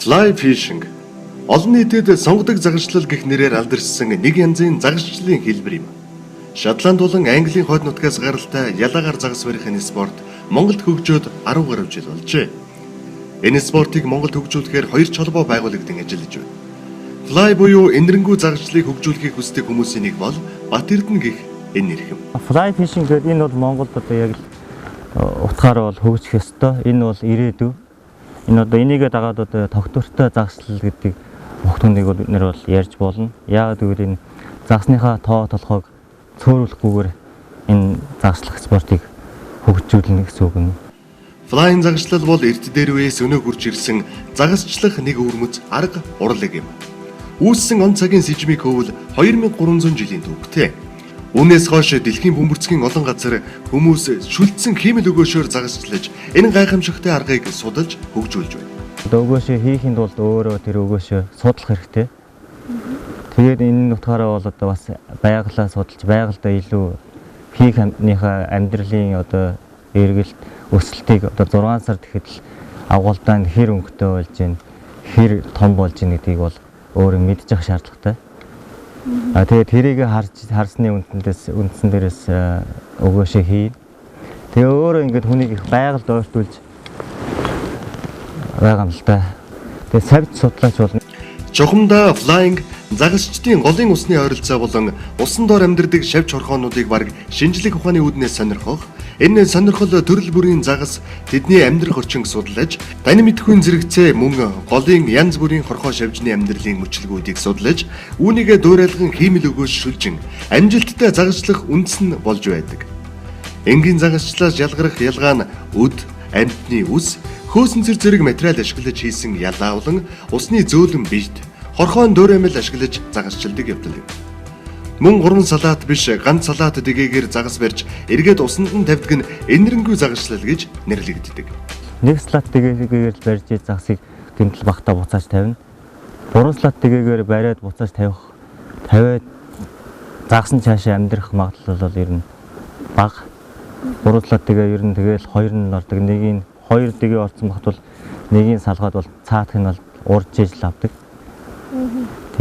Fly fishing олон нийтэд сонгодог загасчлал гэх нэрээр алдаршсан нэг янзын загасчлалын хэлбэр юм. Шотланд болон Английн хойд нутгаас гаралтай ялаагаар загас барих энэ спорт Монголд хөгжөөд 10 гаруй жил болжээ. Энэ спортыг Монголд хөгжүүлэхээр хоёр чолбоо байгуулагдсан ажиллаж байна. Fly буюу энэрэнгүй загасчлалыг хөгжүүлэхийг хүсдэг хүмүүсийн нэг бол Бат Эрдэнэ гэх энэ нэрхэм. Fly fishing гэдэг энэ бол Монголд одоо яг л утгаараа бол хөгжих ёстой. Энэ бол ирээдүй. Энэ одоо энийгээ дагаад одоо тогтвортой загасчлал гэдэг бүхтнийг бол бид нэр бол ярьж болно. Яагаад гэвэл энэ загасныхаа тоо толгойг цөөрүүлэхгүйгээр энэ загслах спортыг хөгжүүлнэ гэсэн үг юм. Flying загасчлал бол эрт дээр үеэс өнөө хүрч ирсэн загасчлах нэг өвөрмөц арга урлаг юм. Үүссэн он цагийн сэжмийг хөвөл 2300 жилийн түүхтэй. Үүнээс хойш дэлхийн бөмбөрцгийн олон газар хүмүүс шүлдсэн хиймэл өгөөшөөр загасчлаж энэ гайхамшигтай аргыг судалж хөгжүүлж байна. Өгөөшөө хийхэд бол өөрөө тэр өгөөшөө судлах хэрэгтэй. Тэгээд энэ утгаараа бол одоо бас байгалаа судалж байгальдаа илүү хийх амтныхаа амьдралын одоо эргэлт өсөлтийг одоо 6 сар тэгэхэд л агуулдаанд хэр өнгөтэй болж байна, хэр том болж байна гэдгийг бол өөрөө мэдчих шаардлагатай. Тэгээд тэрийг харсны үндсэн дээрээс өгөөшөө хий. Тэгээ өөрөө ингээд хүнийг их байгальд ойртуулж байгаа юм л та. Тэгээ савд судлаач болно. Чухамдаа flying загасчдын голын усны ойролцоо болон усан доор амьдардаг шавж хорхоонуудыг бараг шинжлэх ухааны үүднээс сонирхох. Энэ сонирхол төрөл бүрийн загас тэдний амьдрах орчинг судлаж, тань мэдхүйн зэрэгцээ мөн голын янз бүрийн хорхоо шавжны амьдралын мөчлгүүдийг судлаж, үүнийгээ дуурайлган хиймэл өгөөш шүлжин амжилттай загасчлах үндэс нь болж байдаг. Энгийн загасчлаас ялгарх ялгаа нь өд, амьтны үс, хөөсөн зэрэг материал ашиглаж хийсэн ялаа болон усны зөөлөн бийт, хорхоон дуураймал ашиглаж загасчилдаг явдал юм. Мөн гурван салаат биш ганц салаат дэгээгээр загас барьж эргээд усанд нь тавьдаг нь энэрэнгүй загасчлал гэж нэрлэгддэг. Нэг салаат дэгээгээр барьж загасыг гэмтэл багтаа буцааж тавина. Гурван салаат дэгээгээр бариад буцааж тавиад загас нь цаашаа амьдрах магадлал бол ер нь бага. Гурван салаат дэгээ ер нь тэгэл хоёр нь ордог. Нэг нь хоёр дэгээ орсон багт бол нэгийг салгаад бол цаадах нь бол урж ижил авдаг.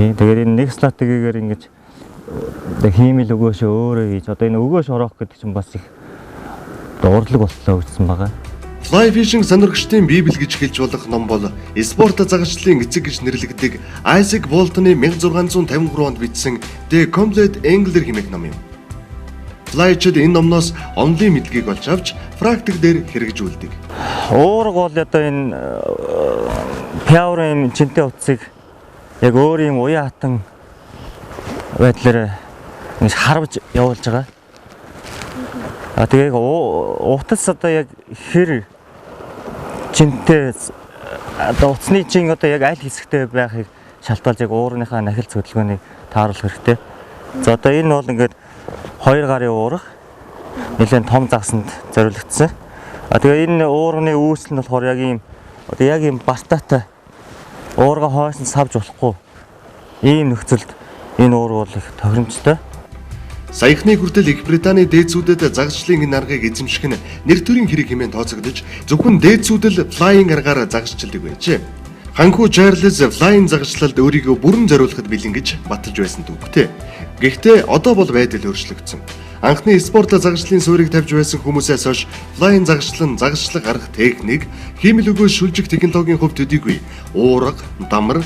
Тэгээд энэ нэг салаат дэгээгээр ингэж хиймэл өгөөшөө өөрөө хийж одоо энэ өгөөш ороох гэдэг чинь бас их урлаг болтлоо үүссэн байгаа. Fly fishing сонирхчдын библ гэж хэлж болох ном бол спорт загасчлалын эцэг гэж нэрлэгддэг Isaac Walton-ы 1653 онд бичсэн The Complete Angler хэмээх ном юм. Fly-чд энэ номноос онлын мэдлэгийг олж авч практик дээр хэрэгжүүлдэг. Уурга бол одоо энэ пяурын чинтэй утсыг яг өөрийн уян хатан байдлаар ингэж харавж явуулж байгаа. Тэгээ утас одоо яг хэр чинтэй одоо утасны чин одоо яг аль хэсэгтээ байхыг шалтгаалж яг уурныхаа нахил зөвлөгөөнийг тааруулах хэрэгтэй. За одоо энэ бол ингээд хоёр гарын уурга нэлээд том загсанд зориулагдсан. Тэгээ энэ уурганы үүсэл нь болохоор яг ийм бартаатай уурга хойш нь савж болохгүй ийм нөхцөлд энэ уурга бол их тохиромжтой. Саяхны хүртэл Их Британий дээдсүүдэд загасчлалын энэ аргыг эзэмших нь нэр төрийн хэрэг хэмээн тооцогдож зөвхөн дээдсүүдэл flying аргаар загасчилдаг байжээ. Ханхүү Чарльз flying загасчлалд өөрийгөө бүрэн зориулахад бэлэн гэж баталж байсан түүхтэй. Гэхдээ одоо бол байдал өөрчлөгдсөн. Анхны спорт загасчлалын суурийг тавьж байсан хүмүүсээс хойш flying загасчлал загасчлах арга техник, хиймэл өгөөш шүлжих технологийн хувьд төдийгүй уурга, дамар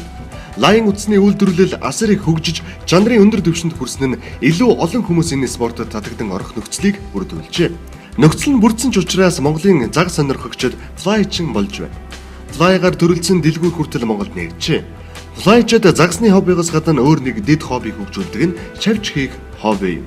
лайн утасны үйлдвэрлэл асар их хөгжиж чанарын өндөр түвшинд хүрсэн нь илүү олон хүмүүс энэ спортод татагдан орох нөхцөлийг бүрдүүлжээ. Нөхцөл нь бүрдсэн ч учраас Монголын загас сонирхогчид fly-чин болж байна. Fly-гаар төрөлдсөн дэлгүүр хүртэл Монголд нэгджээ. Fly-чд загасны хоббигоос гадна өөр нэг дэд хоббиг хөгжүүлдэг нь шавж хийх хобби юм.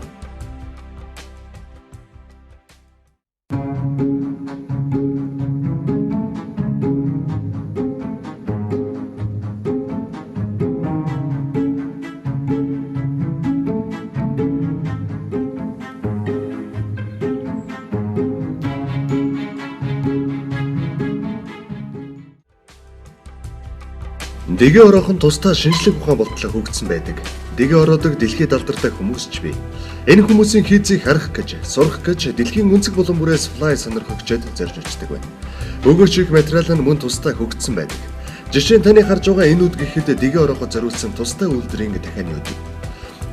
Дэгээ ороохон тусдаа шинжлэх ухаан болтлоо хөгжсөн байдаг. Дэгээ ороодог дэлхийд алдартай хүмүүс ч бий. Энэ хүмүүсийн хийцийг харах гэж, сурах гэж дэлхийн өнцөг булан бүрээс fly сонирхогчид зорж очдог байна. Өгөөч их материал нь мөн тусдаа хөгжсөн байдаг. Жишээ нь таны харж байгаа энэ үд гэхэд дэгээ орооход зориулсан тусдаа үйлдвэрийн дахианы үд.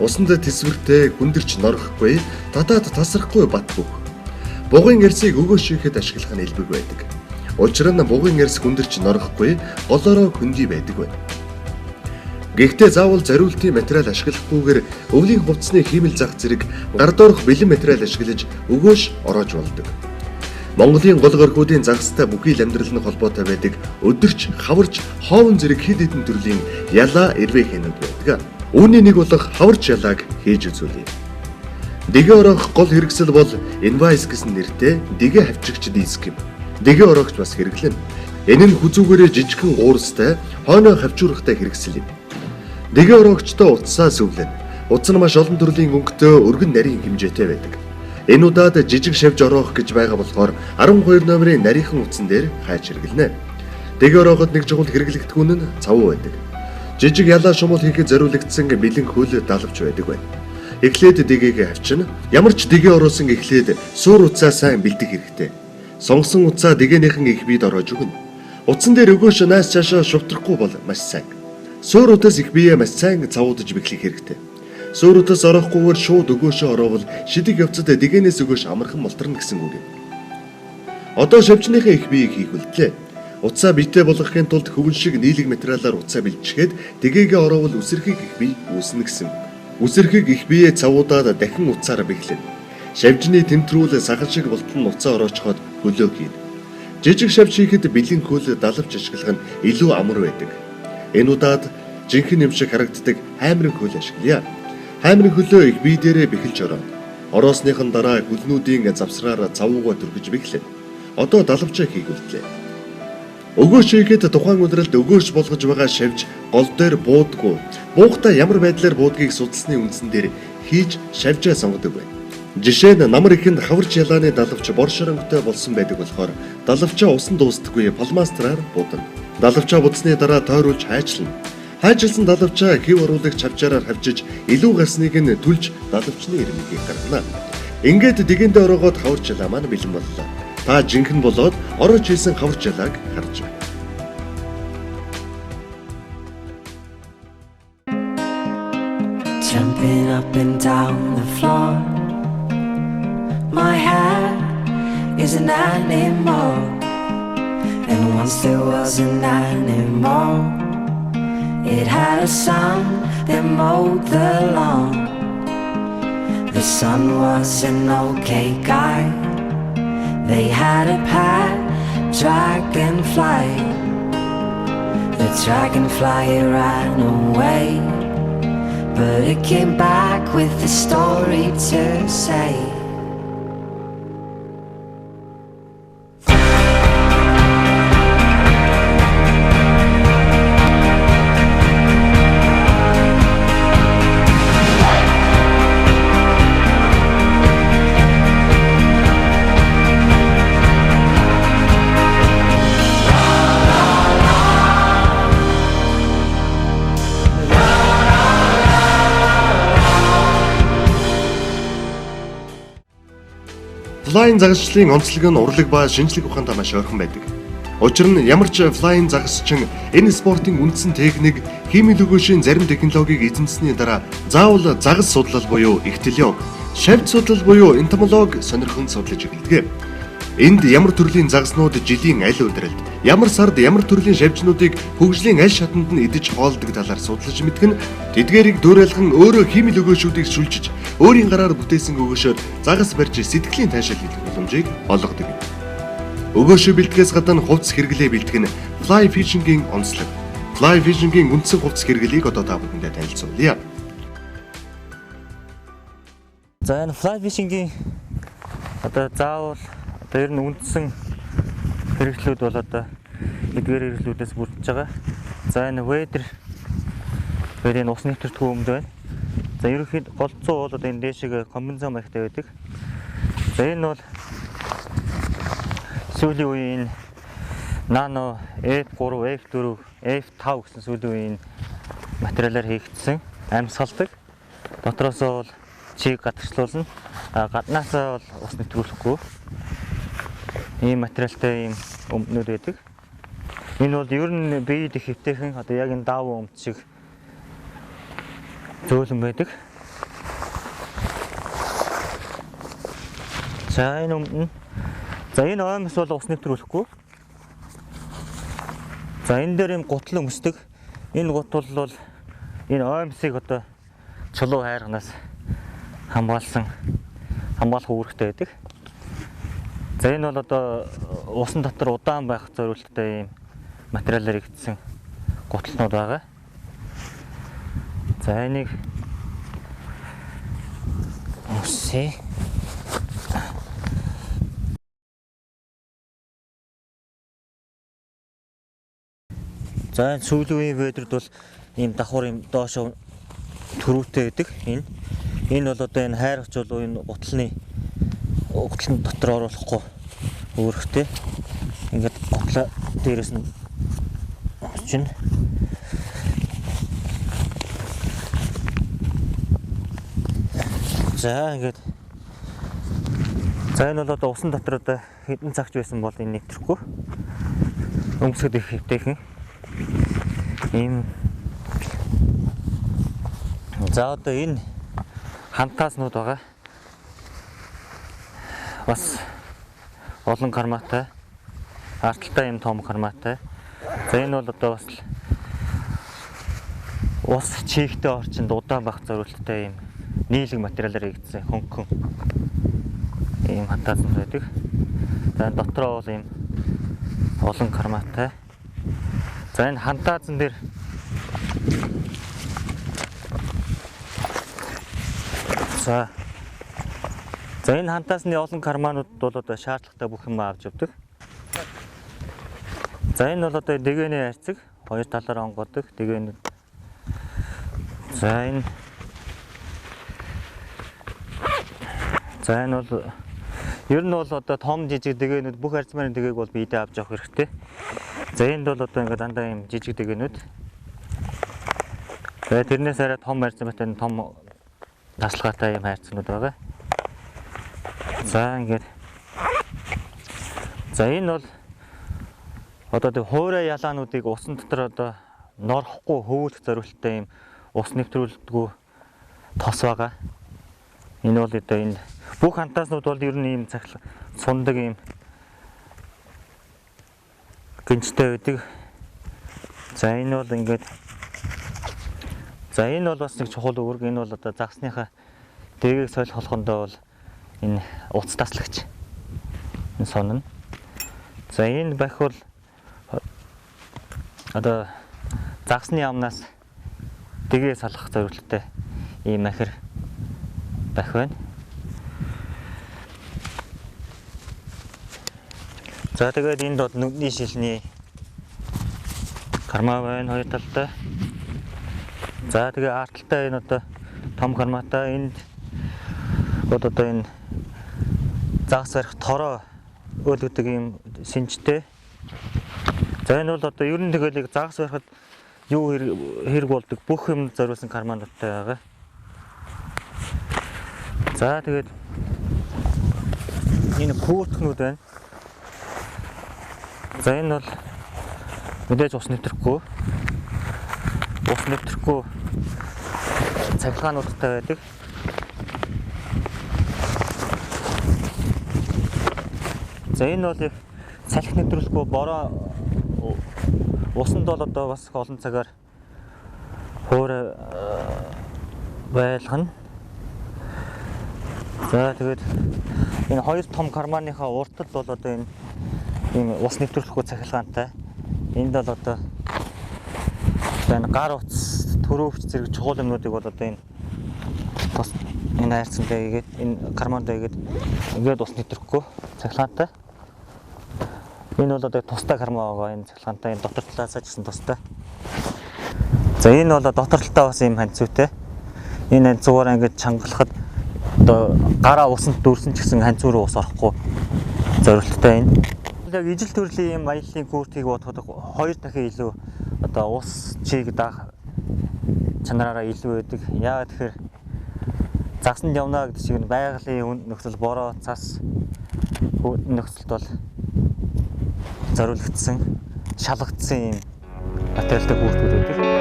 Усанд тэсвэртэй хүндэрч норхгүй, татаад тасрахгүй бат бөх. Бугын эрсийг өгөөшөөхөд ашиглах нь элбэг байдаг. Учир нь бугын эрс хүндэрч норхгүй, голоороо хөндөй байдаг байна. Гэхдээ заавал зориултын материал ашиглахгүйгээр өвлийн хувцсны хиймэл зах зэрэг гар доорх бэлэн материал ашиглаж өгөөш ороож болдог. Монголын гол горхуудын загастай бүхий л амьдрал нь холбоотой байдаг өдөрч, хаварч, хоовн зэрэг хэд хэдэн төрлийн ялаа эрвээ хянууд байдаг. Үүний нэг болох хаварч ялааг хийж үзүүлье. Дэгээ ороох гол хэрэгсэл бол инвайс гэсэн нэртэй дэгээ хавчигч диск юм. Дэгээ ороогч бас хэрэглэнэ. Энэ нь хүзүүгээрээ жижигхэн уурстай, хойноо хавчуурахтай хэрэгсэл юм. Дэгээ ороогчтой утсаа сүвлэнэ. Утас нь маш олон төрлийн өнгөтэй өргөн нарийн хэмжээтэй байдаг. Энэ удаад жижиг шавж ороох гэж байгаа болохоор 12 номерын нарийнхан утсан дээр хайж хэрэглэнэ. Дэгээ орооход нэг чухал хэрэглэгдэхүүн нь цавуу байдаг. Жижиг ялаа шумуул хийхэд зориулагдсан бэлэн хөл далавч байдаг байна. Эхлээд дэгээг авчина. Ямар ч дэгээ оруулсан эхлээд суур утсаа сайн бэлдэх хэрэгтэй. Сонгосон утсаа дэгээнийхэн их биед ороож өгнө. Утсан дээр өгөөш нааш цаашаа шувтрахгүй бол маш сайн. Суур утас их биеэ маш сайн цавуудаж бэхлэх хэрэгтэй. Суур утас ороохгүйгээр шууд өгөөшөө ороовол шидэг явцад дэгээнээс өгөөш амархан мултарна гэсэн үг юм. Одоо шавжныхаа их биеийг хийх үлдлээ. Утсаа биетэй болгохын тулд хөвөн шиг нийлэг материалаар утсаа бэлчихэд дэгээгээ ороовол үсэрхийг их бие үүснэ гэсэн. Үсэрхийг их биеэ цавуудаад дахин утсаараа бэхлэнэ. Шавжны тэмтрүүл сахан шиг болтон утсаа ороочход хөлөө хийнэ. Жижиг шавж хийхэд бэлэн хөл далавч ашиглах нь илүү амар байдаг. Энэ удаад жинхэнэ юм шиг харагддаг хаймрын хөл ашиглая. Хаймрын хөлөө их бие дээрээ бэхэлж ороо. Ороосныхон дараа хөлнүүдийн завсраар цавуугаа түргэж бэхлэнэ. Одоо далавчаа хийх үлдлээ. Өгөөш хийгээд тухайн өдрөлд өгөөш болгож байгаа шавж гол дээр буудгүй. Буухтаа ямар байдлаар буудгийг судалсны үндсэн дээр хийж шавжаа сонгодог байна. Жишээ нь намар ихэнд хаварч ялааны далавч бор шоронготой болсон байдаг болохоор далавчаа усан дуустдаггүй пластмастраар буудана. Далавчаа будсны дараа тойруулж хайчлана. Хайжилсан далавчаа хэв оруулагч хавчаараар хавчиж илүү гарсныг нь түлж далавчны ирмэгийг гаргана. Ингээд дэгэндээ ороогоод хаварч ялаа маань бэлэн боллоо. Та жинхэнэ болоод ороож хийсэн хаварч ялааг харж байна. Jumping up and down the floor. My hat is an animal, and once there was an animal. It had a son that mowed the lawn. The son was an okay guy. They had a pet dragonfly. The dragonfly ran away, but it came back with a story to say. Флайн загасчлалын онцлог нь урлаг ба шинжлэх ухаантай маш ойрхон байдаг. Учир нь ямар ч флайн загасчин энэ спортын үндсэн техник, химийн өгөөшийн зарим технологиг эзэмсэний дараа заавал загас судлал буюу ихтэлиог, шавж судлал буюу энтомолог сонирхон судлаж эхэлдэг. Энд ямар төрлийн загаснууд жилийн аль өдрөлд, ямар сард ямар төрлийн шавжнуудыг хөгжлийн аль шатанд нь идэж хоолдог талаар судлаж мэдэх нь тэдгээрийг дөөрэлгэн өөрөө химийн өгөөшүүдийг шүлжиж өөрийн гараар бүтээсэн өгөөшөөр загас барьж сэтгэлийн таашаал хийх боломжийг олгодог юм. Өгөөшөө бэлтгэхээс гадна хувцас хэрэглээ бэлтгэх нь fly fishing-ийн онцлог. Fly fishing-ийн үндсэн хувцас хэрэглээг одоо та бүхэндээ танилцуулъя. За энэ fly fishing-ийн одоо заавал одоо ер нь үндсэн хэрэгслүүд бол одоо эдгээр хэрэгслүүдээс бүрдэж байгаа. За энэ weather энэ ус нэвтрэлтгүй өмд байна. За ерөнхийд голцоо бол одоо энэ дээшээ компенсац маягтай байдаг. За энэ бол сүүлийн үеийн нано F3, F4, F5 гэсэн сүүлийн үеийн материалаар хийгдсэн амьсгалдаг. Дотроос бол чиг гадагшлуулна. Гаднаасаа бол ус нэвтрүүлэхгүй. Ийм материалтай ийм өмднүүд байдаг. Энэ бол ер нь биед их хэвтэйхэн одоо яг энэ даав өмд шиг зөөлөн байдаг. За энэ өмнө за энэ оймс бол ус нэвтрүүлэхгүй. За энэ дээр юм гутал өмсдөг. Энэ гутал бол энэ оймсыг одоо чулуу хайрганаас хамгаалах үүрэгтэй байдаг. За энэ бол одоо усан дотор удаан байх зорилттой ийм материалаар игдсэн гуталнууд байгаа. За энийг өмсөе. За сүүлийн байдрууд бол ийм давхар ийм доош төрүүтэй байдаг. Энэ бол одоо энэ хайргач бол энэ гутлын дотор оруулахгүй үүрэгтэй. Ингээд гутлаа дээрээс нь очино. За ингээд за энэ бол одоо усан дотор одоо хэдэн цагч байсан бол энэ нэвтрэхгүй. Өмсгөд их хэвтэйхэн. Ийм за одоо энэ хантааснууд байгаа. Бас олон карматай, арталтай юм том карматай. За энэ бол одоо бас ус чихтэй орчинд удаан байх зорилттой юм нийлэг материалаар игдсэн хөнгөн ийм хантааснууд байдаг. За дотроо бол ийм олон карматай. За энэ хантаазан дээр за энэ хантаасны олон карманууд бол одоо шаардлагатай бүх юм авч явдаг. За энэ бол одоо дэгэний хайрцаг хоёр талаараа онгодог дэгэний. За энэ бол ер нь бол одоо том жижиг дэгээнүүд бүх арзмарын дэгээг бол биедээ авч явах хэрэгтэй. За энд бол одоо ингээд дандаа юм жижиг дэгээнүүд. За тэрнээс арай том арзматай том тасалгаатай юм хайрцагнууд байгаа. За ингээд за энэ бол одоо тэг хуурай ялаануудыг усан дотор одоо норхгүй хөвөлөх зорилттой юм ус нэвтрүүлдэггүй тос байгаа. Энэ бол одоо энэ бүх хантааснууд бол ер нь ийм сундаг ийм гинжтэй байдаг. За энэ бол ингээд за энэ бол бас нэг чухал үүрэг. Энэ бол одоо загсныхаа дэгийг солих болгондоо бол энэ утас таслагч энэ сонно. За энэ бах бол одоо загсны амнаас дэгээ салах зорилттой ийм махир бах байна. За тэгээд энд бол нүдний шилний карма байна хоёр талтай. За тэгээ арталтай энэ одоо том карматай энд одоо энэ загас барих тороо өөлгдөг юм шинжтэй. За энэ бол одоо ер нь тэгэл загас барихад юу хэрэг болдог бүх юм зориулсан кармануудтай байгаа. За тэгээд энэ пүүртхнүүд байна. За энэ бол мэдээж ус нэвтрэхгүй цахилгаануудтай байдаг. За энэ бол их салхи нэвтрүүлэхгүй бороо усанд бол одоо бас олон цагаар хуурай байлгана. За тэгээд энэ хоёр том карманыхаа уртад бол одоо энэ ус нэвтрүүлэхгүй цахилгаантай. Энд бол одоо энэ гар утас, төрөвч зэрэг чухал юмнуудыг бол одоо энэ хайрцангаа игээд энэ кармандаа игээд ингээд ус нэвтрэхгүй цахилгаантай. Энэ бол одоо тустай карма байгаа энэ цахилгаантай энэ дотор талаасаа ч гэсэн тустай. За энэ бол дотор талаа бас юм ханцуутай. Энэ ханцуугаар ингээд чангалахад одоо гараа усанд дүүрсэн ч гэсэн ханцуу руу ус орохгүй зорилттой энэ. Яг ижил төрлийн юм аяллаа гүртгийг бодоход хоёр дахин илүү одоо ус чийг даах чанараараа илүү байдаг. Яагаад тэгэхээр загсанд явна гэдэг шиг байгалийн нөхцөл бороо цас нөхцөлд бол зориулагдсан шалгагдсан юм материалтай бүрдүүд байдаг.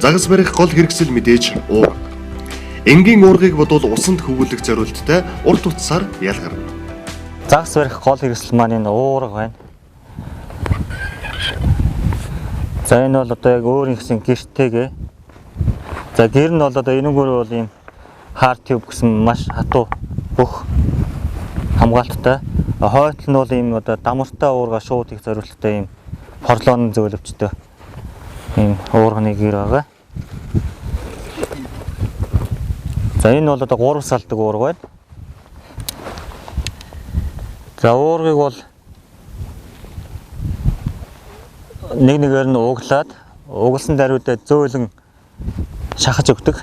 Загас барих гол хэрэгсэл мэдээж уурга. Энгийн уургыг бодвол усанд хөвүүлэх зорилттой урт утсаар ялгарна. Загас барих гол хэрэгсэл маань энэ уурга байна. За энэ бол одоо яг өөр нэгэн гэртэйгээ. За гэр нь бол одоо энэгээр бол ийм hard tube гэсэн маш хатуу бүх хамгаалттай. Хойтол нь бол ийм одоо дамартай уурга шууд их зорилттой ийм поролон зөөлөвчтэй ийм уурганы гэр байгаа. За энэ бол одоо 3 салдаг уурга байна. За уургыг бол нэг нэгээр нь углаад угалсан даруйдаа зөөлөн шахаж өгдөг.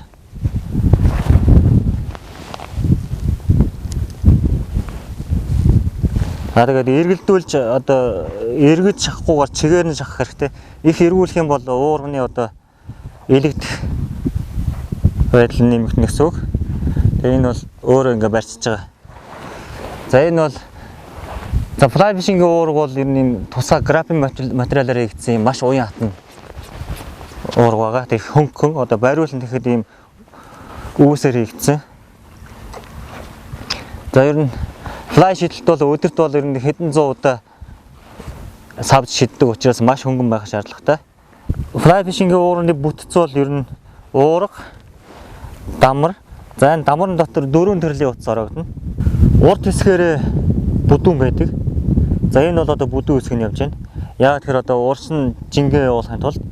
Тэгээд эргэлдүүлж одоо эргэж шахахгүйгээр чигээр нь шахах хэрэгтэй. Их эргүүлэх юм бол уурганы одоо элэгдэх байдал нэмэгдэнэ гэсэн үг. Тэгээ энэ бол өөрөө ингээ барьчихж байгаа. За энэ бол за fly fishing-ийн уурга бол ер нь тусгай графин материалаар хийгдсэн маш уян хатан уурга байгаа. Тэг хөнгөн одоо бариулан тэгэхэд ийм үүсээр хийгдсэн. За ер нь fly шидэлт бол өдөрт бол ер нь хэдэн зуун удаа савж шиддэг учраас маш хөнгөн байх шаардлагатай. Fly fishing-ийн уурганы бүтц бол ер нь уурга, дамар. За энэ дамарн дотор 4 төрлийн утас орогдно. Урд хэсгээр бүдүүн байдаг. За энэ бол одоо бүдүүн хэсэг нь явж байна. Яг тэгэхээр одоо урш нь жингээ явуулахын тулд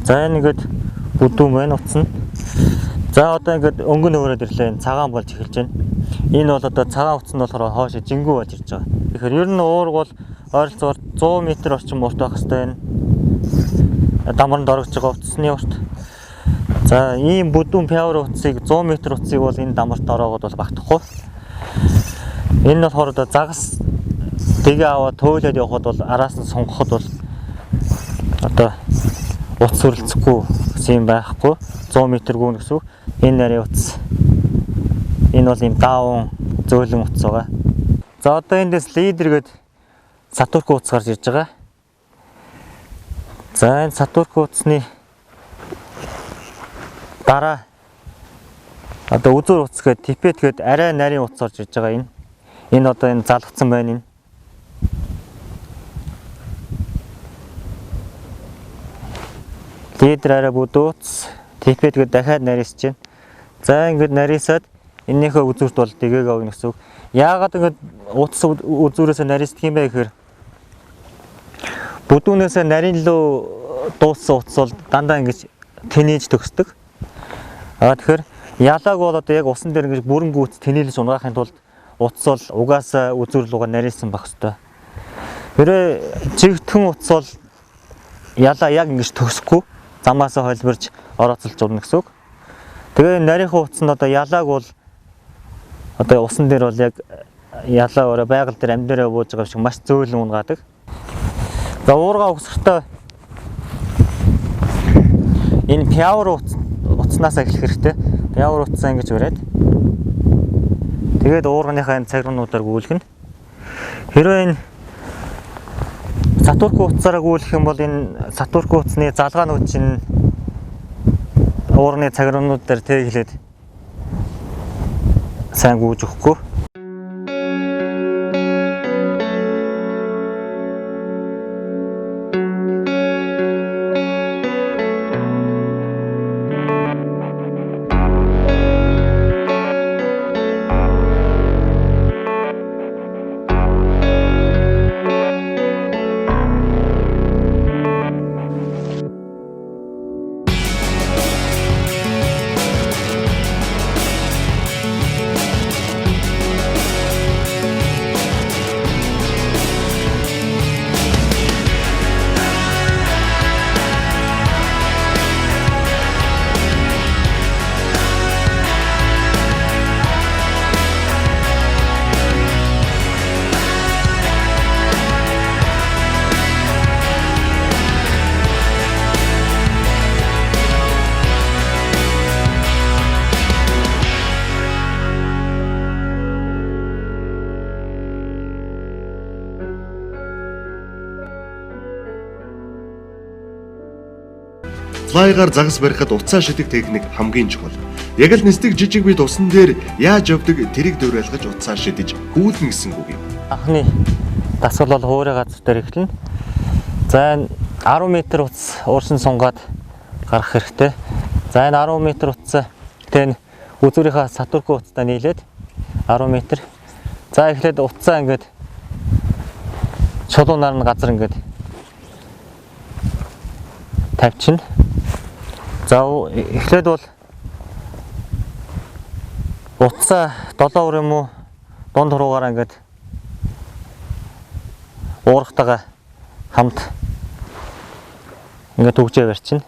за энэ ингээд бүдүүн байна утас нь. За одоо ингээд өнгө нөөрөд ирлээ. Цагаан болж эхэлж байна. Энэ бол одоо цагаан утас нь болохоор хоошо жингүү болж ирж байгаа. Тэгэхээр ер нь уурга бол ойролцоогоор 100 м орчим урт байх хэрэгтэй байна. Дамарнд орогдож байгаа утасны урт. За ийм бүдүүн пяур утсыг 100 м утсыг бол энэ дамарт ороогод бол багтахгүй. Энэ нь болохоор одоо загас дэгээ аваад туйлаад явхад бол араас нь сунгахад бол одоо утас хүрэлцэхгүй гэсэн юм байхгүй. 100 м гүн гэсэн үг. Энэ нарийн утас. Энэ бол ийм даун зөөлөн утас байгаа. За одоо эндээс лидер гээд сатурк утас гарч ирж байгаа. За энэ сатурк утасны дараа одоо үзүүр утас гээд типет гээд арай нарийн утас орж ирж байгаа энэ. Энэ одоо энэ залгцсан байна энэ. Лидер арай бүдүү утас, типет гээд дахиад нарийсж байна. За ингээд нарийсаад эннийхээ үзүүрт бол дэгээг авна гэсэн үг. Яагаад ингээд утас үзүүрээс нарийсдаг юм бэ гэхээр бүдүүнээс нарийн лөө дууссан утас бол дандаа ингэж тэнэж төгсдөг. Тэгэхээр ялааг бол одоо яг усан дээр ингэж бүрэн гүйц тэнэлж унгаахын тулд утас бол угаасаа үзүүр лугаа нарийсан байх ёстой. Хэрвээ жигтгэн утас бол ялаа яг ингэж төгсөхгүй замаасаа холбирж орооцолж урна гэсэн үг. Тэгээ нарийнхан утас нь одоо ялааг бол одоо усан дээр бол яг ялаа өрөө байгаль дээр амьдаараа бууж байгаа шиг маш зөөлөн унгаадаг. За уурга өгсөртөө энэ пяур утаснаас эхлэх хэрэгтэй. Пяур утсаа ингэж бариад тэгээд уурганыхаа энэ цагрынуудаар гүйлгэнэ. Хэрвээ энэ сатурк утсаараа гүйлгэх юм бол энэ сатурк утасны залгаанууд чинь уурганы цагрынууд дээр тэглээд сайн гүйж өгөхгүй. флайгаар загас барихад уцаа шидэг техник хамгийн чухал. Яг л нэстэг жижиг бит усан дээр яаж явдаг тэрийг дөөрэлгэж уцаа шидэж хүүлнэ гэсэн үг юм. Анхны дасгал бол хуурай газар дээр эхэлнэ. За энэ 10 м утас ууршин сунгаад гарах хэрэгтэй. За энэ 10 м утас тэн үзүүрийнхаа сатурку утастай нийлээд 10 м. За эхлээд утсаа ингээд чулуунаар нь газар ингээд тавьчихна. За эхлээд бол утсаа 7 өр юм уу дунд хуруугаар ингээд уурахтайгаа хамт ингээд төгжээ барьчихна.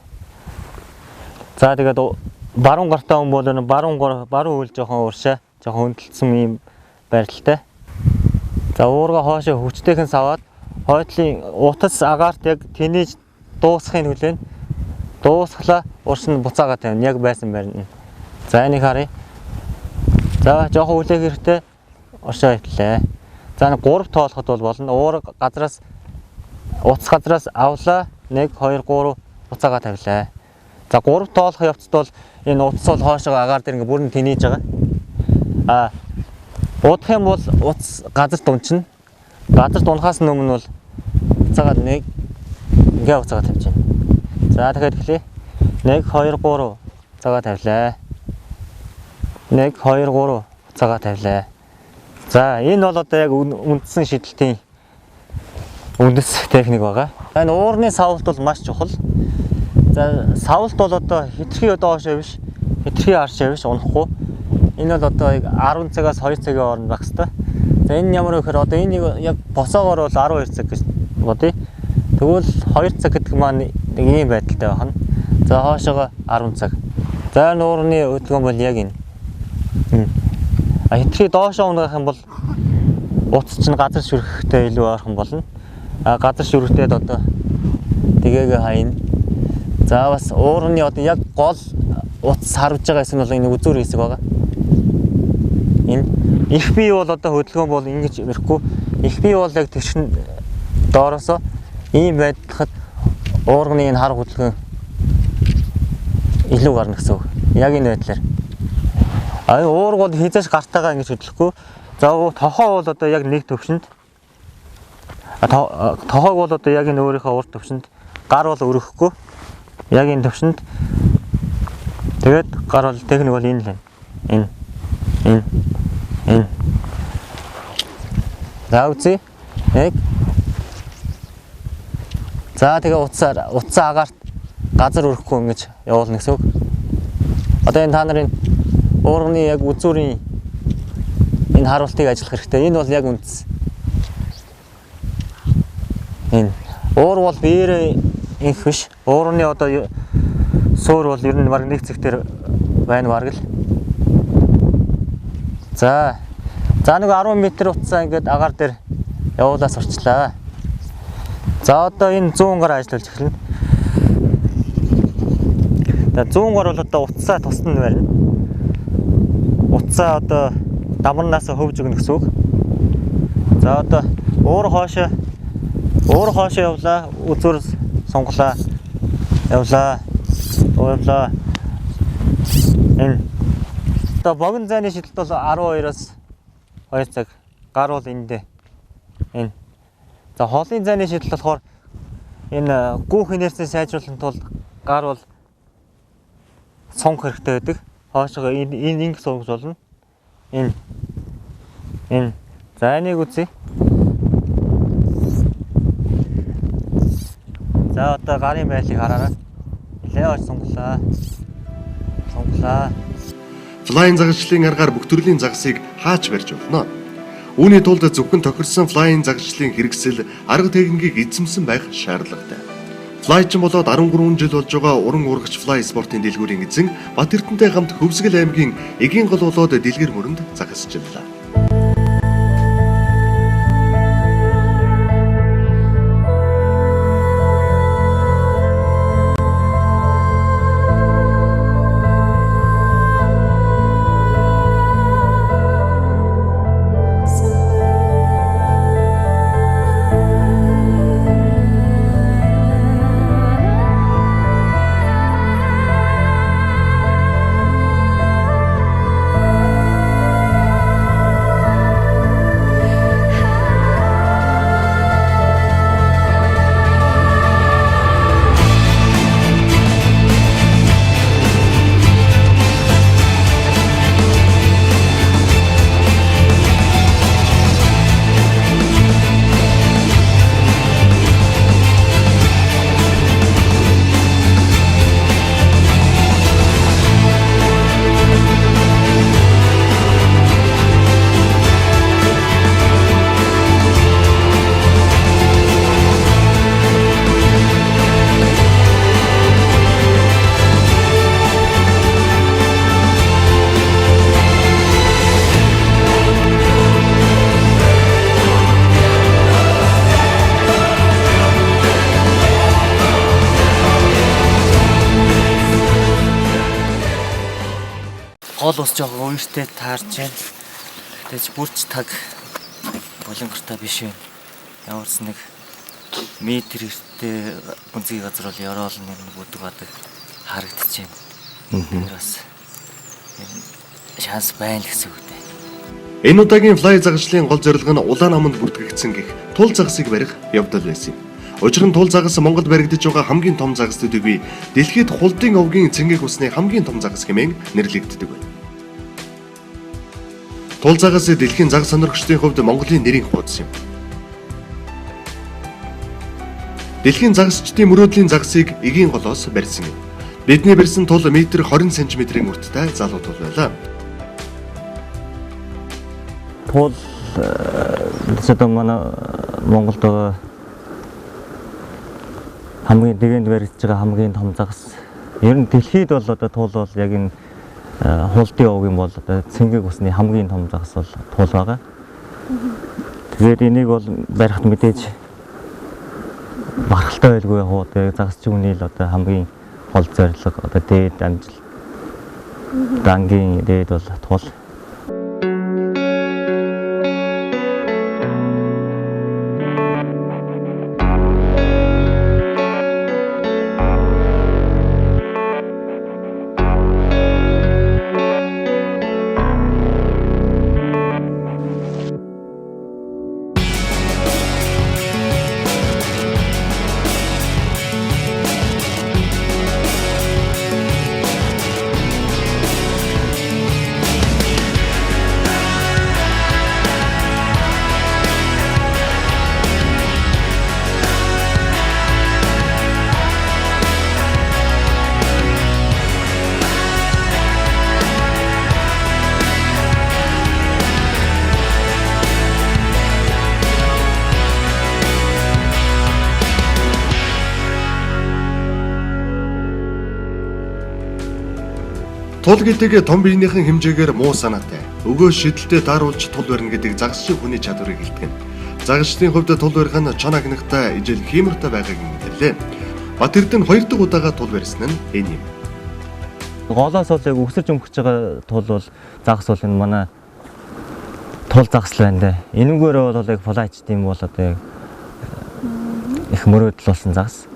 За тэгээд баруун гартаа хүн бол баруун хөл жоохон ууршаа, жоохон хөндлөсөн юм байралтай. За уурга хоошоо хүчтэйхэн саваад хойдлын утас агаарт яг тэнэж дуусахын хүлээн дуусглаа урш нь буцаага тавина. Яг байсан байрна. За энийг харъя. За жоохон хүлээх хэрэгтэй уршаа хөвтлээ. За нэг 3 тоолоход бол болно. Уур газраас утас газраас авлаа 1 2 3 буцаага тавилаа. За 3 тоолох явцад бол энэ утас бол хоошоо агаар дээр ингээ бүрэн тэнийж байгаа. Удах юм бол утас газарт унчна. Газарт унахаас өмнө бол буцаагаад нэг ингээ буцаага тавьж байна. За дахиад эхлэе. 1 2 3 буцаага тавилаа. 1 2 3 буцаага тавилаа. За энэ бол одоо яг үндсэн шидэлтийн үндэс техник байгаа. Энэ уурны савлт бол маш чухал. За савлт бол одоо хэтэрхий доошоо биш, хэтэрхий харшаа биш унахгүй. Энэ бол одоо 10 цагаас 2 цагийн хооронд байх хэрэгтэй. За энэ ямар вэ гэхээр одоо энийг яг босоогоор бол 12 цаг гэж бодъё. Тэгвэл 2 цаг гэдэг маань нэг ийм байдалтай байна. За хоошоогоо 10 цаг. За нуурны хөдөлгөөн бол яг энэ. Хэтэрхий доошоо унгах юм бол утас чинь газар шүрхтэй илүү ойрхон болно. Газар шүрхтээд одоо тэгээгээ хайна. За бас уурны одоо яг гол утас харвж байгаа хэсэг нь бол энэ үзүүр хэсэг байгаа. Энэ их бие бол одоо хөдөлгөөн бол ингэж ирэхгүй. Их бие бол яг тэгшин доороосоо ийм байдлахад уурны энэ хар хөдөлгөөн илүү гарна гэсэн үг. Яг энэ байдлаар. Уур бол хязгаарч гартайгаа ингэж хөдлөхгүй. За тохоо бол одоо яг нэг төвшөнд. Тохоог бол одоо яг энэ өөрийнхөө урд төвшөнд, гар бол өрөхгүй. Яг энэ төвшөнд. Тэгээд гар бол техник бол энэ л байна. Энэ. За үзье. Нэг. За тэгээ утсаа агаарт газар өрөхгүй ингэж явуулна гэсэн үг. Одоо энэ та нарын уурганы яг үзүүрийн энэ харуултыг ажиллах хэрэгтэй. Энэ бол яг үндэс. Энэ уур бол биеэрээ инх биш. Уурны одоо суур бол ер нь баг нэг цэгтэр байна баг л. За нэг 10 м утсаа ингээд агаар дээр явуулаа сурчлаа. За одоо энэ 100 гараа ажиллаж эхэлнэ. За 100 гар бол одоо утсаа тусна барина. Утсаа одоо дамарнаас хөвж өгнө гэсэн үг. За одоо уур хоошоо явлаа, үзүүр сонголаа. Явлаа. Энэ одоо богино зайны шидэлт бол 12-оос 2 цаг. Гар бол эндээ. Энэ. За хоолын зайны шидэлт болохоор энэ гүүх инерцийг сайжруулахын тулд гар бол сонх хэрэгтэй байдаг. Хоошоо энэ ингэ суугч болно. Энэ. За энийг үзье. За одоо гарын байдлыг хараарай. Нилээ ой сонглоо. Флайн загасчлалын аргаар бүх төрлийн загасыг хаач барьж болно. Үүний тулд зөвхөн тохирсон флайн загасчлалын хэрэгсэл арга техникийг эзэмсэн байх шаардлагатай. Флайчин болоод 13 жил болж байгаа уран урагч флай спортын дэлгүүрийн эзэн Бат Эрдэнэтэй хамт Хөвсгөл аймгийн Эгийн гол болоод дэлгэр мөрөнд загасчлаа. Хоол ус жоохон ууртай таарч байна. Тэгэж бүрч таг болонгортой биш байна. Ямар ч нэг метр эрттэй гүнзгий газар бол ёроол нэг бүдэг бадаг харагдаж байна. Тэр бас шанс байна гэсэн үг дээ. Энэ удаагийн Fly загшлын гол зорилго нь улаан аманд бүртгэгдсэн гэх тул загсыг барих явдал байсан юм. Учир нь тул загас Монголд баригдаж байгаа хамгийн том загасуудыг бий дэлхийд хулдын овгийн цэнгийг усны хамгийн том загас хэмээн нэрлэгддэг байна. Тул загас дэлхийн загас сонирхчдын хувьд Монголын нэрийн хуудас юм. Дэлхийн загасчдын мөрөөдлийн загсыг эгийн голоос барьсан юм. Бидний барьсан тул метр 20 см-ийн үрттэй залуу тул байлаа. Тул одоо манай Монголд байгаа хамгийн дэгэнд баригдаж байгаа хамгийн том загас. Ер нь дэлхийд бол одоо тул бол яг энэ хулдын овгийн бол одоо цэнгэг усны хамгийн том загас бол тул байгаа. Тэгээд энийг бол барихт мэдээж барахалтай байлгүй яг уу тэгээд загасчиг үний л одоо хамгийн гол зорилго одоо дээд амжилт дангийн дээд бол тул. Тул гэдэг том биенийхэн хэмжээгээр муу санаатай, өгөө шидэлтэй тааруулж тул барина гэдэг загасчийн хүний чадварыг илтгэн. Загасчдын хувьд тул барих нь чон агнахтай ижил хиймэртэй байгааг мэдэрлээ. Бат Эрдэнэ 2 дахь удаага тул барьсан нь энэ юм. Голоос бол яг өсөж өмгөж байгаа тул бол загас бол энэ манай тул загас л байна дээ. Энэгээр бол яг флайчдын бол одоо яг их мөрөөдөл болсон загас.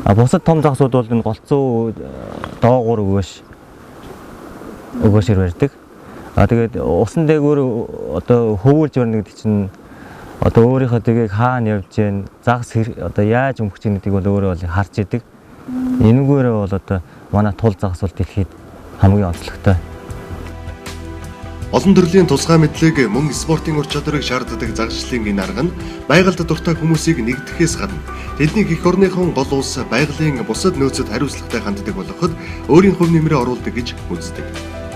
А бусад том загсууд бол энэ голцоо доогуур өгөөшөр барьдаг. А тэгээд усан дээгүүр одоо хөвүүлж барьна гэдэг чинь одоо өөрийнхөө дэгийг хаана явж гэн загас одоо яаж өмгөх чинь гэдгийг бол өөрөө бол харж идэг. Энэгээр бол одоо манай тул загас бол дэлхийд хамгийн онцлогтой. Олон төрлийн тусгай мэдлэг мөн спортын ур чадварыг шаарддаг загасчлалын энэ арга нь байгальд дуртай хүмүүсийг нэгтгэхээс гадна тэдний эх орныхон гол улс байгалийн бусад нөөцөд хариуцлагатай ханддаг болоход өөрийн хувь нэмрээ оруулдаг гэж үздэг.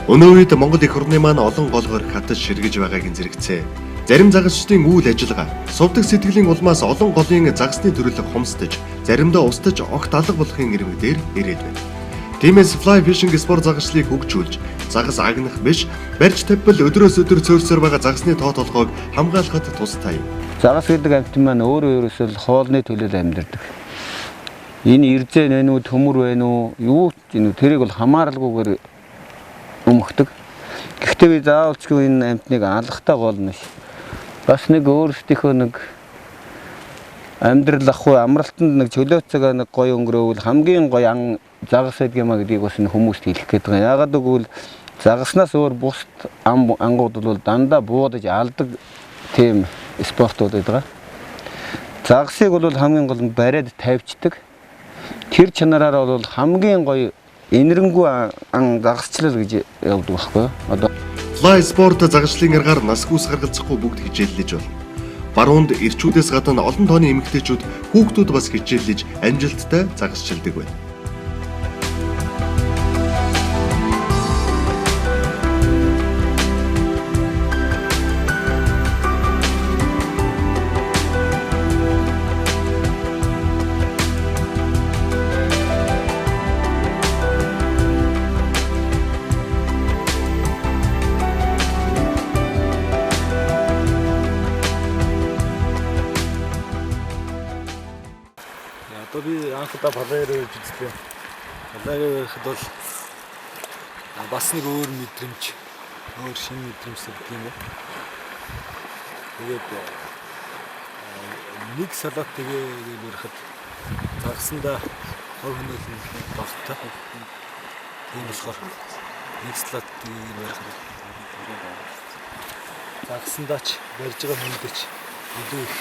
Өнөө үед Монгол эх орны маань олон голгоор хатаж ширгэж байгааг зэрэгцээ. Зарим загасчдын үйл ажиллагаа сувдаг сэтгэлийн улмаас олон голын загасны төрөл хомсдож, заримдаа устж огт алга болохын ирмэгдээр ирээд байна. Тиймээс Fly Fishing спорт загасчлалыг хөгжүүлж, загас агнах биш, барьж тавьбал өдрөөс өдөр цөөрсөр байгаа загасны тоо толгойг хамгаалахад тустай юм. Загас гэдэг амьтан маань өөрөө ерөөсөө хоолны төлөөл амьдардаг. Энэ ирзээ вэ нү, төмөр вэ нү, юу ч тэрийг бол хамааралгүйгээр өмгдөг. Гэхдээ би заавалчгүй энэ амьтныг алгахтай гол нь бас нэг өөрсдийнхөө нэг амьдрал ахгүй амралтанд нэг чөлөөцөг нэг гоё өнгөрөөвөл хамгийн гоё загас гэдэг юм а гэдгийг бас хүмүүст хэлэх гээд байгаа. Яагаад гэвэл загаснаас өөр бусд ангууд бол дандаа буудаж алдаг тийм спортууд байдаг. Загасыг бол хамгийн гол нь бариад тавьчдаг. Тэр чанараараа бол хамгийн гоё энэрэнгүй загасчлал гэж явдаг байхгүй юу? Fly спорт загасчлалын аргаар насгүйс гаргалзахгүй бүгд хичээллэж болно. Баруунд эрчүүдээс гадна олон тооны эмэгтэйчүүд хүүхдүүд бас хичээллэж амжилттай загасчилдаг байна. Одоо би анх удаа палаероо хийж үзлээ. Палаероо хийхэд бол бас нэг өөр мэдрэмж, өөр шинэ мэдрэмж гэдэг юм уу. Тэгээд нэг салат тэгээд ярихад загсандаа хог хөнөөлн багтаа. Тийм болохоор нэг салат тэгээд ярихад загсандаач барьж байгаа хүндэч илүү их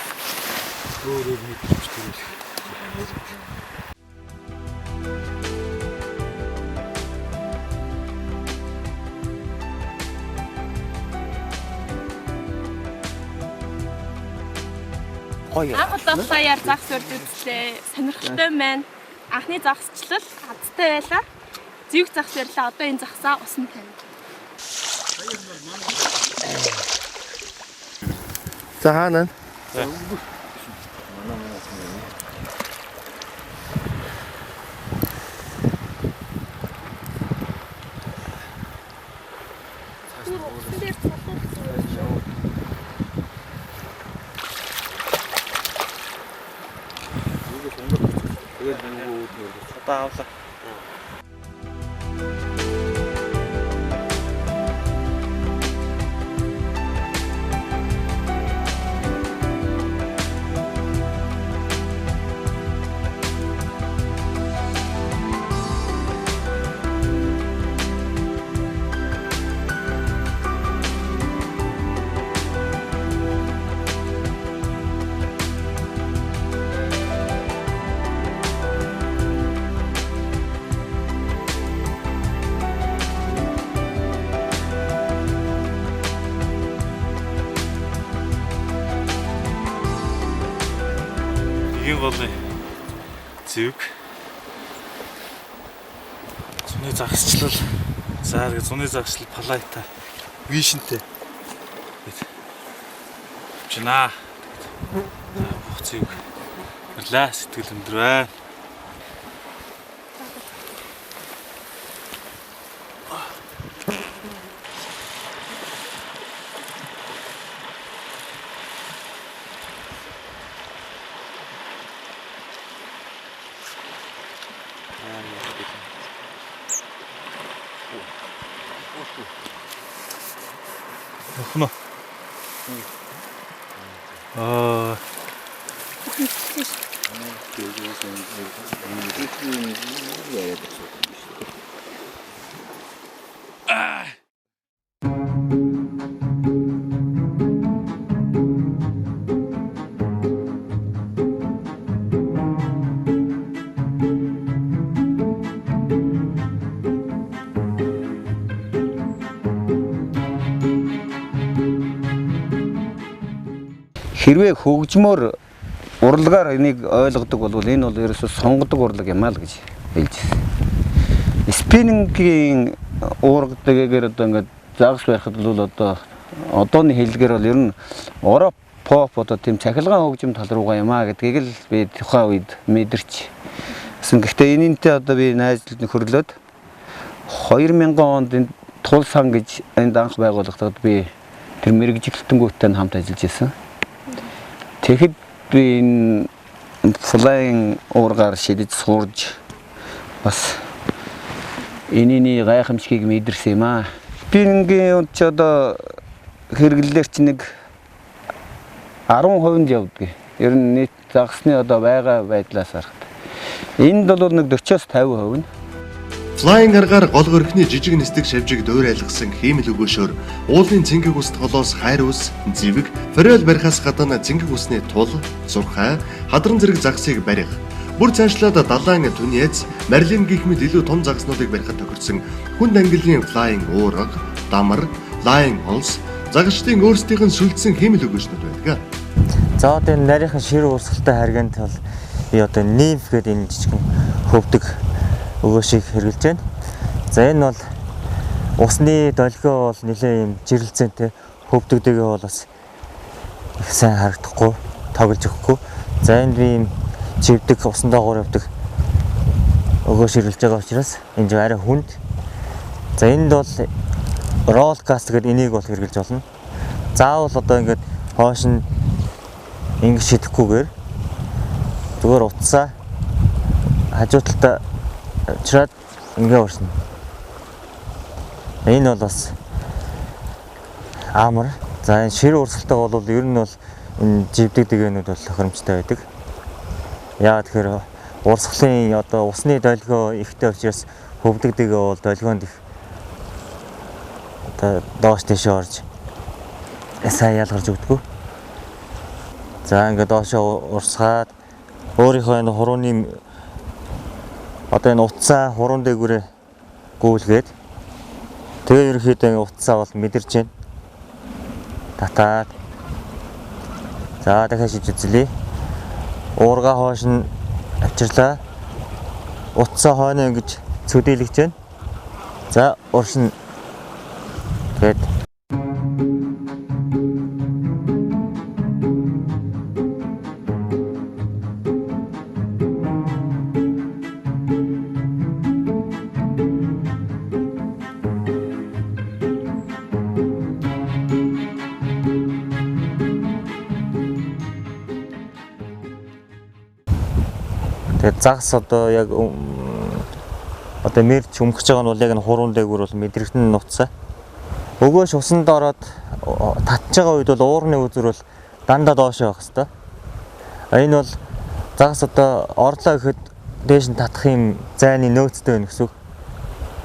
өөр мэдрэмж төрүүлэх. Анх удаагаар загс урьд үзлээ. Сонирхолтой байна. Анхны загсчлал хацтай байлаа. Зэвг загс ярьлаа. Одоо энэ загсаа усан тань. За хаана? Таавла. Игийн голын зэвг зуны загсчлал за зуны загсчлал палайта вишнтэй чина зэвг ла сэтгэл өндөр байна. Охно. Хэрвээ хөгжмөр урлагаар энийг ойлгодог бол энэ бол ерөөсөө сонгодог урлаг юм аа л гэж хэлж байна. Спиннингийн уургадагээр одоо ингээд загас байхад бол одооны хэллэгээр бол ер нь Европ поп одоо тийм цахилгаан хөгжим тал руугаа юм аа гэдгийг л би тухайн үед мэдэрч. Гэхдээ энэнтэй одоо би найзлалд хөрлөөд 2000 онд энэ Тул сан гэж энд анх байгуулагдаад би тэр мэрэгжлэлтэнгүүттэй хамт ажиллаж байсан. Тэгэхэд би энэ флайинг уургаар шидэж сурж бас энэний гайхамшигыг мэдэрсэн юм аа. Спиннингийн ч одоо хэрэглэлээр чи нэг 10% явдаг. Ер нь нийт загсны одоо байгаа байдлаас харахад. Энд бол нэг 40-50% нь. Флайинг аргаар гол хөрхний жижиг нисдэг шавжиг дөөр айлгсан хиймэл өгөөшөөр уулын цэнгэг ус толоос хайр ус, зэвэг, форел барихаас гадна цэнгэг усны тул, зурхай, хадран зэрэг загсыг барих. Бүр цаашлаад далайн түньяц, марлин гэх мэт илүү том загснуудыг барихад тохирсон хүнд ангиллын флайинг уурга, дамар, лайн холс, загшдын өөрсдийнх нь сүлдсэн хиймэл өгөөшнүүд байдаг. За одоо энэ нарийнхан шир уурсгалтай харганд бол би одоо нимф гэдэг энэ жижигхэн хөвдөг өгөөшийг хэрэглэж байна. За энэ бол усны долгио бол нэлээд юм жирэлцэнтэй хөвдөгдөг бол бас их сайн харагдахгүй, тоглож өгөхгүй. За энд би юм живдэг усан доогуур явдаг өгөөш хэрэглэж байгаа учраас энэ жиг арай хүнд. За энд бол ролл каст гэдэг энийг бол хэрэглэж болно. Заавал одоо ингээд хоош нь ингэж шидэхгүйгээр зүгээр утсаа хажуу талдаа чираад ингээ уурсна. Энэ бол бас амар. За энэ шир урсгалтай бол ер нь бол энэ живдэг дээгнүүд бол тохиромжтой байдаг. Яагаад тэгэхээр урсгалын одоо усны долгио ихтэй учраас хөвдөг дээгөө бол долгионд их одоо доош тийш орж сайн ялгарч өгдөг. За ингээд доошоо урсгаад өөрийнхөө энэ хурууны одоо энэ утсаа хуруунд дээгүүрээ гүйлгээд тэгээ ерөөхдөө утсаа бол мэдэрч байна. Татаад за дахиад шиж үзлээ. Уурга хоош нь авчирлаа. Утсаа хойно ингэж цөдийлгэж байна. За уршин тэгээд загас одоо яг одоо мэрч өмгөж байгаа нь бол яг энэ хуруунд дээгүүр бол мэдрэгдэн нуцсан. Өгөөш усанд ороод татж байгаа үед бол уурны үзүр бол дандаа доош явах хэвээр. Энэ бол загас одоо орлоо гэхэд дээш нь татах юм зайны нөөцтэй байна гэсэн үг.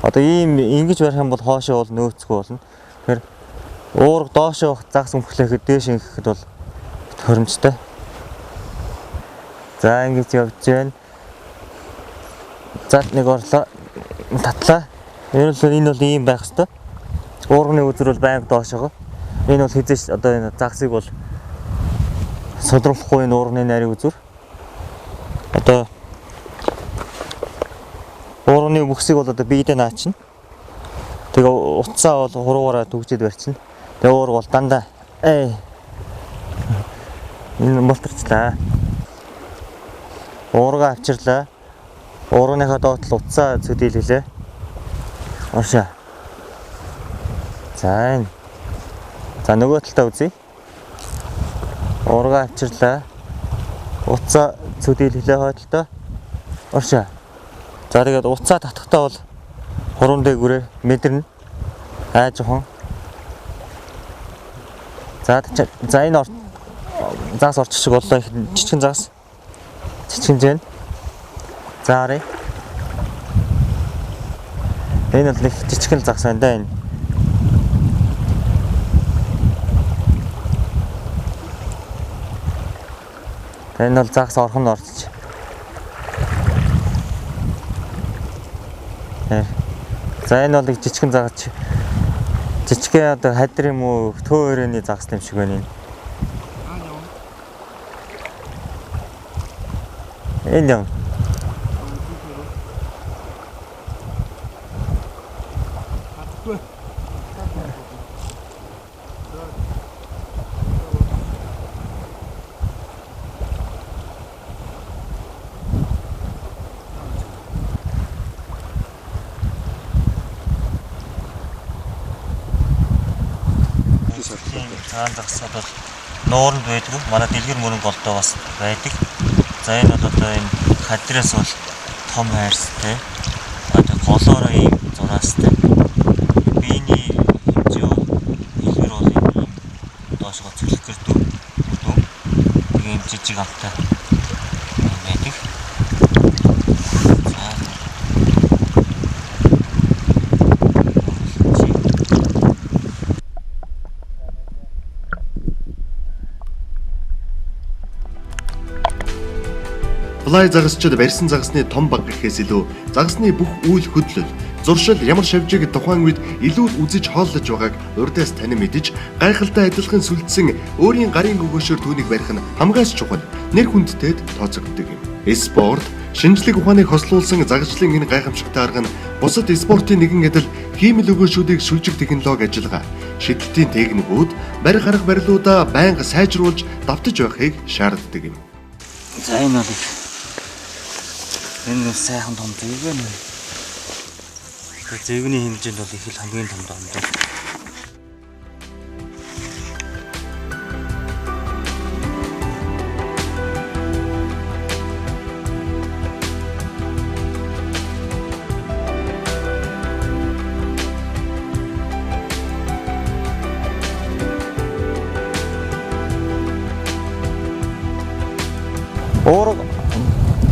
Одоо ийм ингэж барих юм бол хоошоо бол нөөцгүй болно. Тэгэхээр уурга доош явах загас өмглөхэд дээш ингэхэд бол тохиромжтой. За ингэж явж байна. За нэг орлоо татлаа. Энэ бол ийм байх хэвээр. Уурганы үзэр бол байнга доош байгаа. Энэ бол хизээш одоо энэ загсыг бол содруулахгүй энэ уурганы нарийн үзүр. Одоо уурганы мөхсийг бол одоо биедээ наачна. Тэгээ утсаа бол хуруугаараа төгжээд барьчихна. Тэгээ уурга бол дандаа энэ мултарчлаа. Уурга авчирлаа. Уурганыхаа доотлол утсаа цөдийлгэлээ. Оршоо. За энэ. За нөгөө талдаа үзье. Уурга авчирлаа. Утсаа цөдийлгэлээ хойдолтой. Оршоо. За тэгээд утсаа татахтаа бол хуруунд дээгүүрээ мэдэрнэ. Жоохон. За энэ загас орчих шиг боллоо. Жижигэн загас. Жижигэн. За арай. Энэ бол нэг жижигэн загас байна да энэ. Энэ бол загас орхон орчих. За энэ бол нэг жижигэн загас. Жижигхэн одоо хадир юм уу төө өрөөний загас юм шиг байна энэ. Энэ юм. Цаан загас бол нууранд байдаг. Манай дэлгэр мөрөнгө голдоо бас байдаг. За энэ бол одоо энэ хадраас бол том хайрстай. Одоо голоороо ийм зураастай. Биений хэмжээ бол дэлгэр бол ийм доошгоо цэглэх гэрдүү. Ийм жижиг амтай байдаг. Флай загасчид барьсан загасны том баг гэхээс илүү загасны бүх үйл хөдлөл, зуршил ямар шавжийг тухайн үед илүү үзэж хооллож байгааг урдаас танин мэдэж гайхалтай адилхан сүлдсэн өөрийн гарын өгөөшөөр түүнийг барих нь хамгаас чухал нэр хүндтэйд тооцогддог юм. Спорт, шинжлэх ухааныг хослуулсан загасчлын энэ гайхамшигтай арга нь бусад спортын нэгэн адил хиймэл өгөөшүүдийг шүлжих технологи ажиллагаа, шидэлтийн техникүүд, барих арга барилуудаа байнга сайжруулж давтаж байхыг шаарддаг юм. За энэ бол энэ сайхан том зэвгэн. Зэвгний хэмжээнд бол их л хамгийн том доо.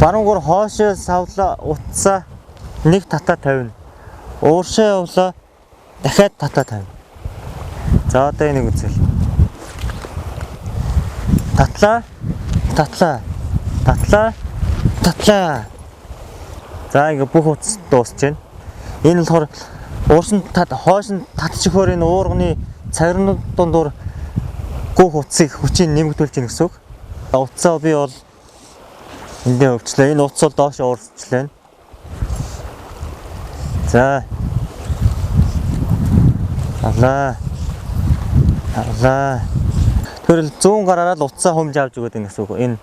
Баруунгаар хоошоо савлаа утсаа нэг татаа тавина. Ууршаа явлаа дахиад татаа тавина. За одоо энийг үзэл. Татлаа. За ингээ бүх утас дуусч байна. Энэ болохоор хоош нь татчихвэр энэ уурганы цагирнууд дундуур гүөх утсыг хүчийг нэмэгдүүлж гин гэсэн үг. Утсаа би бол эндээ өвчлээ. Энэ утас бол доош уурчлаа. За. Алаа. Тэрэл 100 гараараа л утсаа хумж авч өгöd гэсэн үг. Энэ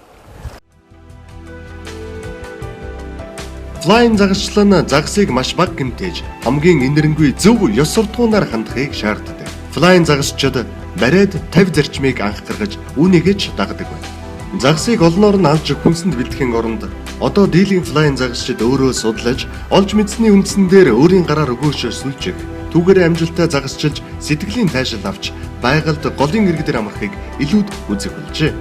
Flying загасчлан загсыг маш бага гэмтээж хамгийн инэрэнгүй зөв ёс суртахуунаар хандахыг шаарддаг. Flying загасчид бариад 50 зарчмыг анх гаргаж үүнийгээ ч дагдаг байна. Загсыг олноор нь авч хүнсэнд бэлтгэхийн оронд одоо дийлэн Flying загасчид өөрөө судлаж олж мэдсэний үндсэн дээр өөрийн гараар өгөөж сүлжих түүгээр амжилттай загасчилж сэтгэлийн тайшил авч байгальд голын иргэдэр амрахыг илүүд үзэх болжээ.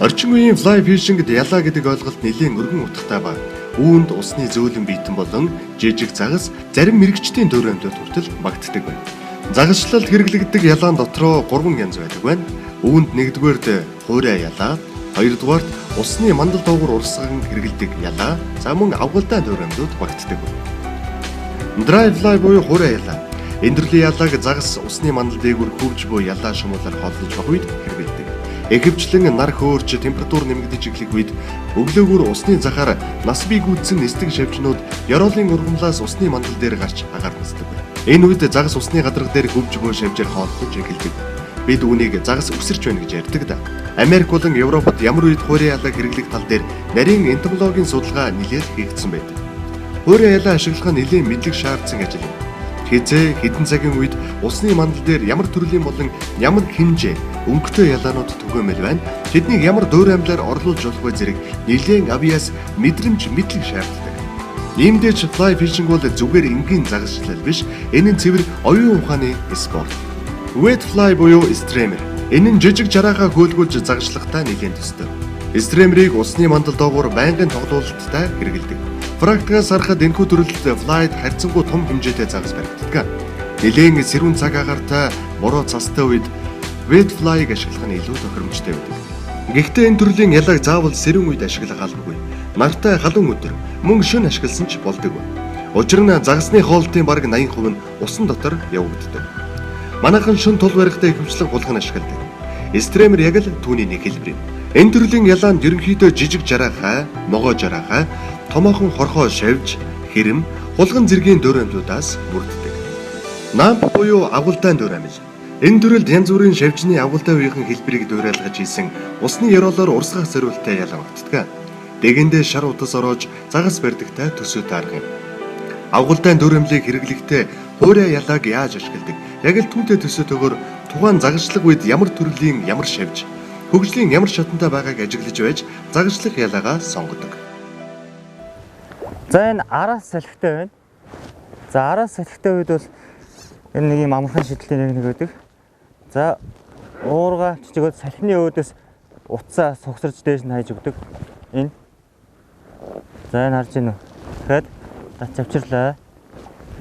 Орчин үеийн fly fishing-д ялаа гэдэг ойлголт нэлийн өргөн утгатай ба үүнд усны зөөлөн биетэн болон жижиг загас зарим мэрэгчдийн төрөмдөд хүртэл багтдаг байна. Загасчлалд хэрэглэгддэг ялаан дотроо 3 янз байдаг байна. Үүнд нэгдүгээрт хуурай ялаа, хоёрдугаарт усны мандал доогуур урсган хэрэглэдэг ялаа, за мөн авгалдаан төрөмдөд багтдаг байна. Dry fly буюу хуурай ялаа. Энэ төрлийн ялааг загас усны мандал дээгүүр хөвж буй ялаа шумуулаар хооллож баг үед хэрэглэдэг. Ихэвчлэн нар хөөрч температур нэмэгдэж эхлэх үед өглөөгөр усны захаар нас бий гүйдсэн нисдэг шавжнууд ёроолын ургамлаас усны мандал дээр гарч агаар нисдэг байна. Энэ үед загас усны гадарга дээр хөвж буй шавжаар хооллож эхэлдэг. Бид үүнийг загас өсөрч байна гэж ярьдаг да. Америк болон Европод ямар үед хуурай ялааг хэрэглэх тал дээр нарийн энтомологийн судалгаа нэлээд хийгдсэн байдаг. Хуурай ялаа ашиглах нь нэлийн мэдлэг шаардсан ажил юм. Хизээ хэдэн цагийн үед усны мандал дээр ямар төрлийн болон ямар хэмжээ өнгөтэй ялаанууд түгээмэл байна. Тэднийг ямар дөөр амьлаар орлуулж болох вэ зэрэг нэлийн авьяас мэдрэмж мэдлэг шаарддаг. Иймдээч fly fishing бол зүгээр энгийн загасчлал биш. Энэ нь цэвэр оюун ухааны спорт. Wet fly буюу streamer. Энэ нь жижиг жараагаа хөөлгүүлж загасчлахтай нэлээд төстэй. Streamer-ыг усны мандал доогуур байнгын тоглолттой хэрэглэдэг. Практикаас харахад энэхүү төрөлд fly харьцангуй том хэмжээтэй загас баригддаг. Нэлээд сэрүүн цаг агаартай мороо цастай үед wet fly-г ашиглах нь илүү тохиромжтой байдаг. Гэхдээ энэ төрлийн ялааг заавал сэрүүн үед ашиглах албагүй. Нартай халуун өдөр мөн шөнө ашигласан ч болдог. Учир нь загасны хоолтын бараг 80% нь усан дотор явагддаг. Манайхан шөнө тул барихтай ихэвчлэн гулган ашигладаг. Streamer яг л түүний нэг хэлбэр юм. Энэ төрлийн ялаанд ерөнхийдөө жижиг жараахай, могоо жараахай, томоохон хорхоо шавж, хэрэм, хулган зэргийн дөөрөмлүүдээс бүрддэг. Намп буюу авгалдаан дөөрөмл. Энэ төрөлд янз бүрийн шавжны авгалдаа үеийн хэлбэрийг дөөрэлгэж хийсэн усны ёроолоор урсгах зориулттай ялаа багтдаг. Дэгэндээ шар утас ороож загас барьдагтай төсөөтэй арга юм. Авгалдаан дөөрөмлийг хэрэглэхдээ хуурай ялааг яаж ашигладаг? Яг л түүнтэй төсөөтэйгээр тухайн загасчлах үед ямар төрлийн ямар шавж, хөгжлийн ямар шатантай байгааг ажиглаж байж загасчлах ялаагаа сонгодог. за энэ араас салхитай байна. За араас салхитай үед бол энэ нэг юм амархан шийдлийн нэг байдаг. За уурга чичгөөд салхины өөдөөс утсаа сугсарч дээш нь хайж өгдөг. Энэ. За энэ харж байна уу? Тэгэхэд тач авчирлаа.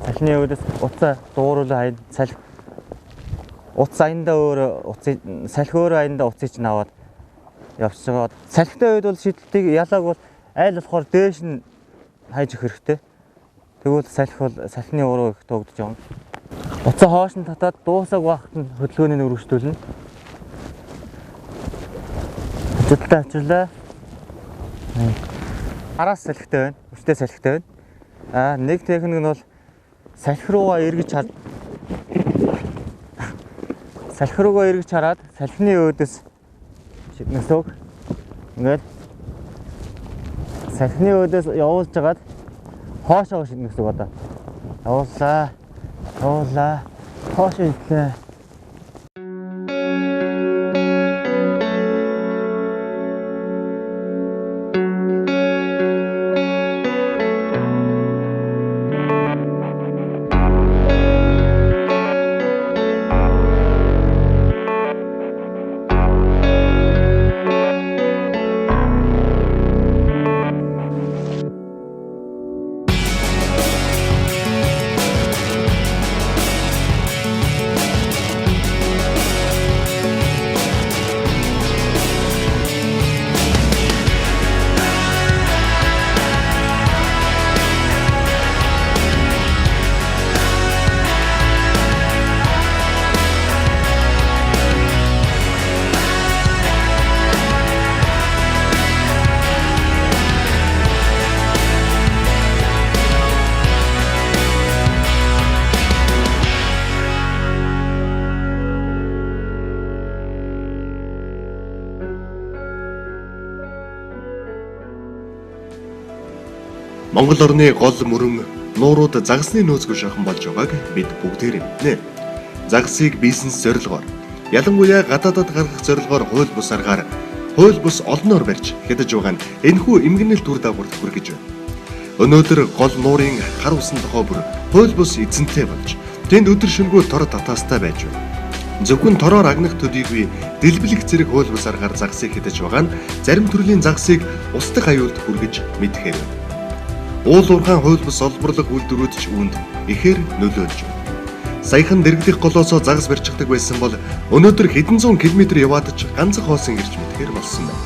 Салхины өөдөөс утсаа дууруулаа хайн салхи утас аяндаа өөр утсыг салхи өөр аяндаа утсыг чинь аваад явчихж байгаа. Салхитай үед бол шийдэлтийг ялааг бол айл болохоор дээш нь хайж өгөх хэрэгтэй. Тэгвэл салхи бол салхины уруу их дугдж байгаа. Утсаа хоош нь татаад дуусаг багт нь хөдөлгөөний өргөжтүүлнэ. Хөдөлтөд авчирлаа. Араас салхитай байна. Өчтэй салхитай байна. Нэг техник нь бол салхи руугаа эргэж хараад салхины өөдөөс шиднэс үг. Ингээд салхины өөдөөс явуулж хагаад хоошоо шиднэс үг одоо. Явууллаа. Хоош ирлээ. Монгол орны гол мөрөн нуурууд загасны нөөцгүй шахан болж байгааг бид бүгдээр мэднэ. Загасыг бизнес зорилгоор, ялангуяа гадаадад гаргах зорилгоор хууль бус аргаар хууль бус олноор барьж хядаж байгаа нь энэхүү эмгэнэл дүр дагаварт хүргэж байна. Өнөөдөр гол нуурын хар усан тохоо бүр хууль бус эзэнтэй болж тэнд өдөр шөнөгүй тор татаастай байж байна. Зөвхөн тороор агнах төдийгүй дэлбэлэх зэрэг хууль бус аргаар загасыг хядаж байгаа нь зарим төрлийн загасыг устдах аюулд хүргэж мэдхээр байна. Уул уурхайн хууль бус олборлог үйлдвэрүүд ч үүнд ихээр нөлөөлж байна. Саяхан дэргэдэх голоосоо загас барьчихдаг байсан бол өнөөдөр хэдэн зуун километр яваад ч ганцхан хоосон ирж мэдхээр болсон байна.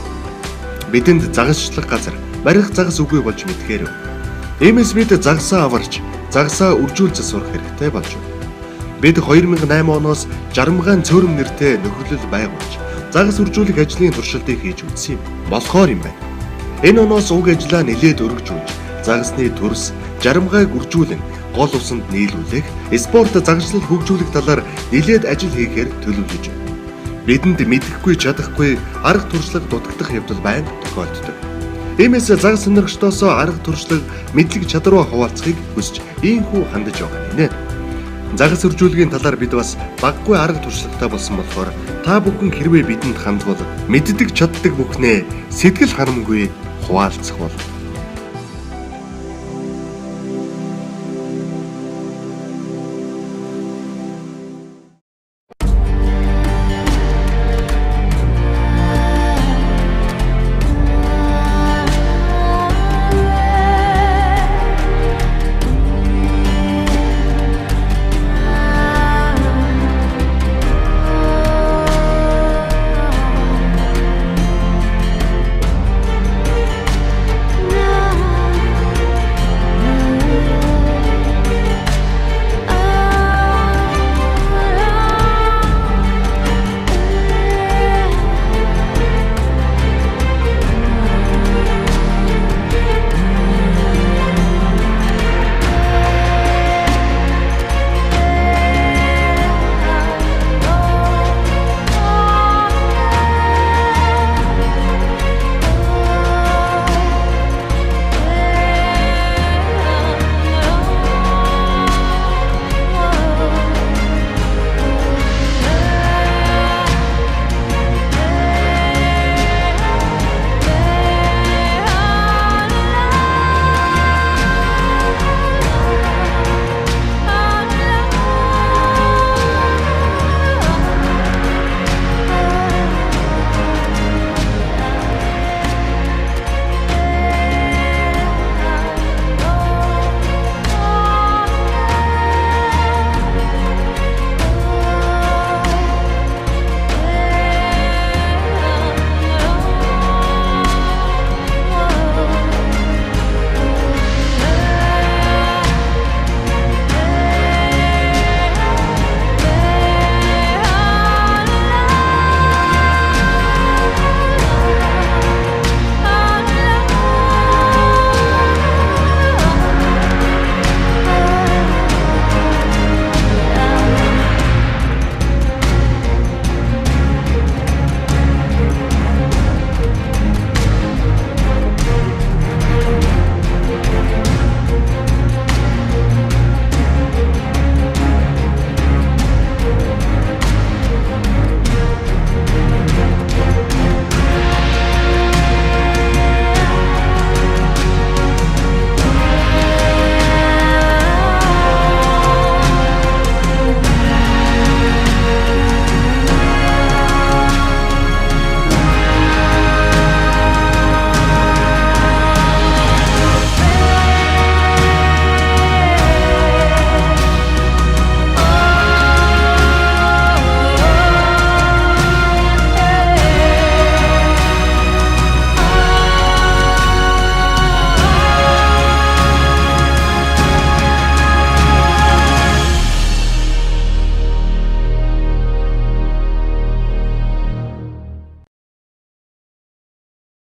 Бидэнд загасчлах газар, барих загас үгүй болж мэдхээр байна. Иймээс бид загасаа аварч, загасаа үржүүлж сурах хэрэгтэй болж байна. Бид 2008 оноос Жармгаан цөөрөм нэртэй нөхөрлөл байгуулж, загас үржүүлэх ажлын туршилтыг хийж үзсэн юм. Болохоор юм байна. Энэ оноос уг ажлаа нэлээд өргөжүүлж, загасны төрс, жармгааг үржүүлэн гол усанд нийлүүлэх, спорт загасчлал хөгжүүлэх талаар нэлээд ажил хийхээр төлөвлөж байна. Бидэнд мэдэхгүй чадахгүй арга туршлага дутагдах явдал байнга тохиолддог. Иймээс загас сонирхчдоосоо арга туршлага мэдлэг чадвараа хуваалцахыг хүсч ийхүү хандаж байгаа нэ. Загас үржүүлгийн талаар бид бас баггүй арга туршлагатай болсон болохоор та бүхэн хэрвээ бидэнд хандвал мэддэг чаддаг бүхнээ сэтгэл харамгүй хуваалцах бол